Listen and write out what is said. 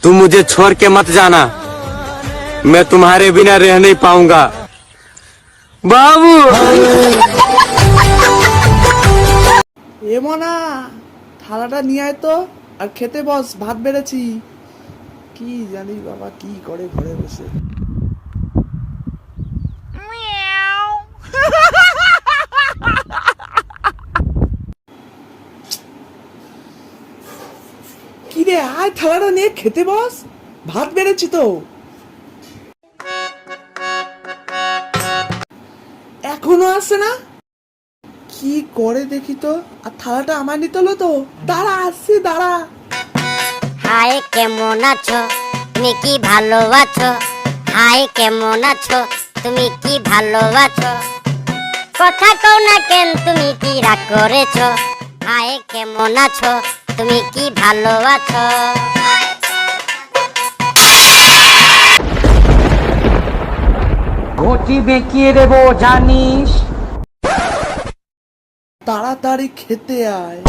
तुम मुझे छोड़ के मत जाना, मैं तुम्हारे बिना रह नहीं पाऊंगा बाबू। এ মনা, থালাটা নিয়ে আয় তো, আর খেতে বস, ভাত বেড়েছি। কি জানি বাবা কি করে ঘরে বসে। কি রে, আয় থালাটা নিয়ে খেতে বস, ভাত বেড়েছি তো। এখনো আসছে না, কি করে দেখি তো। আর থালাটা আমার নিতে হলো তো, দাঁড়া আসছি, দাঁড়া। হাই কেমন আছো, তুমি কি ভালো আছো? হাই কেমন আছো, তুমি কি ভালো আছো? কথা কও না কেন, তুমি কি রাগ করেছো? হাই কেমন আছো, তুমি কি ভালো আছো? ঘটি বেঁকিয়ে দেবো জানিস। তাড়াতাড়ি খেতে আয়।